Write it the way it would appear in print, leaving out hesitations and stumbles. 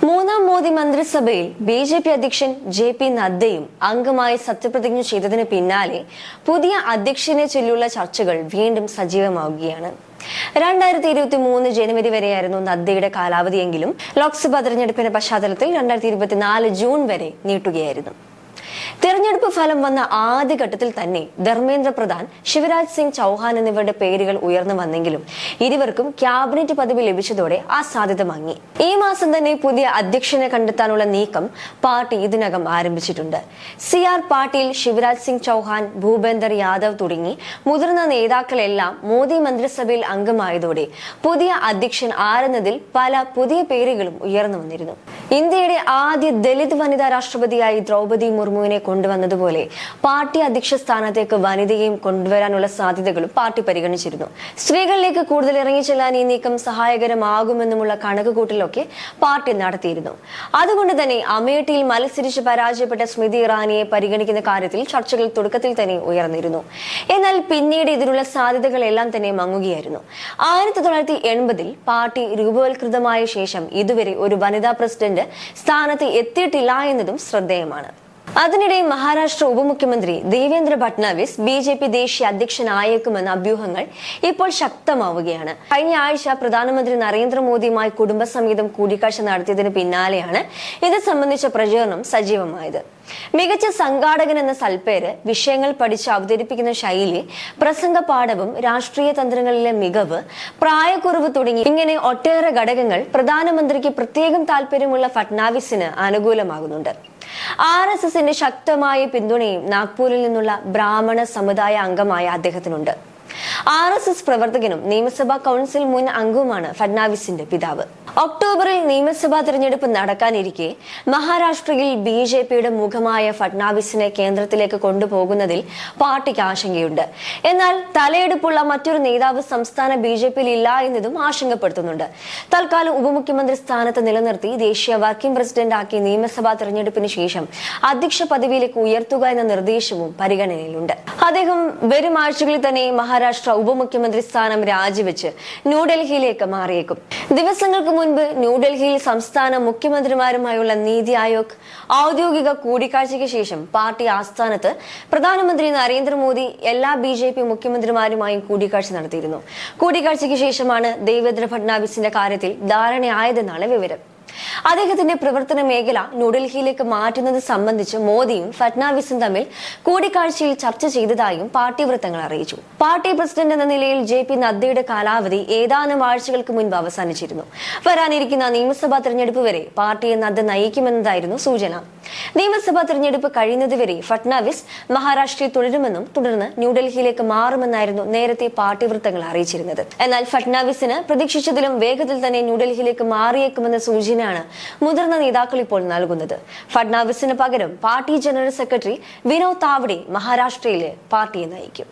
മൂന്നാം മോദി മന്ത്രിസഭയിൽ ബി.ജെ.പി. അധ്യക്ഷൻ ജെ.പി. നദ്ദയും അംഗമായി സത്യപ്രതിജ്ഞ ചെയ്തതിന് പിന്നാലെ പുതിയ അധ്യക്ഷനെ ചൊല്ലിയുള്ള ചർച്ചകൾ വീണ്ടും സജീവമാവുകയാണ്. 2023 ജനുവരി വരെയായിരുന്നു നദ്ദയുടെ കാലാവധിയെങ്കിലും ലോക്സഭാ തെരഞ്ഞെടുപ്പിന്റെ പശ്ചാത്തലത്തിൽ 2024 ജൂൺ വരെ നീട്ടുകയായിരുന്നു. തെരഞ്ഞെടുപ്പ് ഫലം വന്ന ആദ്യഘട്ടത്തിൽ തന്നെ ധർമ്മേന്ദ്ര പ്രധാൻ, ശിവരാജ് സിംഗ് ചൌഹാൻ എന്നിവരുടെ പേരുകൾ ഉയർന്നു വന്നെങ്കിലും ഇരുവർക്കും ക്യാബിനറ്റ് പദവി ലഭിച്ചതോടെ ആ സാധ്യത മങ്ങി. ഈ മാസം തന്നെ പുതിയ അധ്യക്ഷനെ കണ്ടെത്താനുള്ള നീക്കം പാർട്ടി ഇതിനകം ആരംഭിച്ചിട്ടുണ്ട്. CR പാട്ടീൽ, ശിവരാജ് സിംഗ് ചൌഹാൻ, ഭൂപേന്ദർ യാദവ് തുടങ്ങി മുതിർന്ന നേതാക്കളെല്ലാം മോദി മന്ത്രിസഭയിൽ അംഗമായതോടെ പുതിയ അധ്യക്ഷൻ ആരെന്നതിൽ പല പുതിയ പേരുകളും ഉയർന്നു വന്നിരുന്നു. ഇന്ത്യയുടെ ആദ്യ ദലിത് വനിതാ രാഷ്ട്രപതിയായി ദ്രൗപദി മുർമുവിനെ കൊണ്ടുവന്നതുപോലെ പാർട്ടി അധ്യക്ഷ സ്ഥാനത്തേക്ക് വനിതയെയും കൊണ്ടുവരാനുള്ള സാധ്യതകളും പാർട്ടി പരിഗണിച്ചിരുന്നു. സ്ത്രീകളിലേക്ക് കൂടുതൽ ഇറങ്ങിച്ചെല്ലാൻ ഈ നീക്കം സഹായകരമാകുമെന്നുമുള്ള കണക്കുകൂട്ടലൊക്കെ പാർട്ടി നടത്തിയിരുന്നു. അതുകൊണ്ട് തന്നെ അമേഠിയിൽ മത്സരിച്ച് പരാജയപ്പെട്ട സ്മൃതി ഇറാനിയെ പരിഗണിക്കുന്ന കാര്യത്തിൽ ചർച്ചകൾ തുടക്കത്തിൽ തന്നെ ഉയർന്നിരുന്നു. എന്നാൽ പിന്നീട് ഇതിനുള്ള സാധ്യതകളെല്ലാം തന്നെ മങ്ങുകയായിരുന്നു. 1980-ൽ പാർട്ടി രൂപവൽകൃതമായ ശേഷം ഇതുവരെ ഒരു വനിതാ പ്രസിഡന്റ് സ്ഥാനത്ത് എത്തിയിട്ടില്ല എന്നതും ശ്രദ്ധേയമാണ്. അതിനിടെ മഹാരാഷ്ട്ര ഉപമുഖ്യമന്ത്രി ദേവേന്ദ്ര ഫട്നാവിസ് ബി.ജെ.പി. ദേശീയ അധ്യക്ഷനായേക്കുമെന്ന അഭ്യൂഹങ്ങൾ ഇപ്പോൾ ശക്തമാവുകയാണ്. കഴിഞ്ഞ ആഴ്ച പ്രധാനമന്ത്രി നരേന്ദ്രമോദിയുമായി കുടുംബസമേതം കൂടിക്കാഴ്ച നടത്തിയതിന് പിന്നാലെയാണ് ഇത് സംബന്ധിച്ച പ്രചാരണം സജീവമായത്. മികച്ച സംഘാടകൻ എന്ന സൽപ്പേര്, വിഷയങ്ങൾ പഠിച്ച് അവതരിപ്പിക്കുന്ന ശൈലി, പ്രസംഗ പാഠവും, രാഷ്ട്രീയ തന്ത്രങ്ങളിലെ മികവ്, പ്രായക്കുറവ് തുടങ്ങി ഇങ്ങനെ ഒട്ടേറെ ഘടകങ്ങൾ പ്രധാനമന്ത്രിക്ക് പ്രത്യേകം താല്പര്യമുള്ള ഫട്നാവിസിന് അനുകൂലമാകുന്നുണ്ട്. RSSന്റെ ശക്തമായ പിന്തുണയും നാഗ്പൂരിൽ നിന്നുള്ള ബ്രാഹ്മണ സമുദായ അംഗമായ അദ്ദേഹത്തിനുണ്ട്. RSS പ്രവർത്തകനും നിയമസഭാ കൗൺസിൽ മുൻ അംഗവുമാണ് ഫട്നാവിസിന്റെ പിതാവ്. ഒക്ടോബറിൽ നിയമസഭാ തെരഞ്ഞെടുപ്പ് നടക്കാനിരിക്കെ മഹാരാഷ്ട്രയിൽ ബി.ജെ.പിയുടെ മുഖമായ ഫട്നാവിസിനെ കേന്ദ്രത്തിലേക്ക് കൊണ്ടുപോകുന്നതിൽ പാർട്ടിക്ക് ആശങ്കയുണ്ട്. എന്നാൽ തലയെടുപ്പുള്ള മറ്റൊരു നേതാവ് സംസ്ഥാന ബി.ജെ.പിയിൽ ഇല്ല എന്നതും ആശങ്കപ്പെടുത്തുന്നുണ്ട്. തൽക്കാലം ഉപമുഖ്യമന്ത്രി സ്ഥാനത്ത് നിലനിർത്തി ദേശീയ വർക്കിംഗ് പ്രസിഡന്റ് ആക്കി നിയമസഭാ തെരഞ്ഞെടുപ്പിന് ശേഷം അധ്യക്ഷ പദവിയിലേക്ക് ഉയർത്തുക എന്ന നിർദ്ദേശവും പരിഗണനയിലുണ്ട്. അദ്ദേഹം വരും ആഴ്ചകളിൽ തന്നെ മഹാരാഷ്ട്ര ഉപമുഖ്യമന്ത്രി സ്ഥാനം രാജിവെച്ച് ന്യൂഡൽഹിയിലേക്ക് മാറിയേക്കും. ദിവസങ്ങൾക്ക് മുൻപ് ന്യൂഡൽഹിയിൽ സംസ്ഥാന മുഖ്യമന്ത്രിമാരുമായുള്ള നീതി ആയോഗ് ഔദ്യോഗിക കൂടിക്കാഴ്ചയ്ക്ക് ശേഷം പാർട്ടി ആസ്ഥാനത്ത് പ്രധാനമന്ത്രി നരേന്ദ്രമോദി എല്ലാ ബി.ജെ.പി. മുഖ്യമന്ത്രിമാരുമായും കൂടിക്കാഴ്ച നടത്തിയിരുന്നു. കൂടിക്കാഴ്ചയ്ക്ക് ശേഷമാണ് ദേവേന്ദ്ര ഫട്നാവിസിന്റെ കാര്യത്തിൽ ധാരണയായതെന്നാണ് വിവരം. അദ്ദേഹത്തിന്റെ പ്രവർത്തന മേഖല ന്യൂഡൽഹിയിലേക്ക് മാറ്റുന്നത് സംബന്ധിച്ച് മോദിയും ഫട്നാവിസും തമ്മിൽ കൂടിക്കാഴ്ചയിൽ ചർച്ച ചെയ്തതായും പാർട്ടി വൃത്തങ്ങൾ അറിയിച്ചു. പാർട്ടി പ്രസിഡന്റ് എന്ന നിലയിൽ ജെ.പി. നദ്ദയുടെ കാലാവധി ഏതാനും ആഴ്ചകൾക്ക് മുൻപ് അവസാനിച്ചിരുന്നു. വരാനിരിക്കുന്ന നിയമസഭാ തെരഞ്ഞെടുപ്പ് വരെ പാർട്ടിയെ നദ്ദ നയിക്കുമെന്നതായിരുന്നു സൂചന. നിയമസഭാ തെരഞ്ഞെടുപ്പ് കഴിയുന്നതുവരെ ഫട്നാവിസ് മഹാരാഷ്ട്രയിൽ തുടരുമെന്നും തുടർന്ന് ന്യൂഡൽഹിയിലേക്ക് മാറുമെന്നായിരുന്നു നേരത്തെ പാർട്ടി വൃത്തങ്ങൾ അറിയിച്ചിരുന്നത്. എന്നാൽ ഫട്നാവിസിന് പ്രതീക്ഷിച്ചതിലും വേഗത്തിൽ തന്നെ ന്യൂഡൽഹിയിലേക്ക് മാറിയേക്കുമെന്ന സൂചനയാണ് മുതിർന്ന നേതാക്കൾ ഇപ്പോൾ നൽകുന്നത്. ഫട്നാവിസിന് പകരം party general secretary Vinod Tawde മഹാരാഷ്ട്രയിലെ പാർട്ടിയെ നയിക്കും.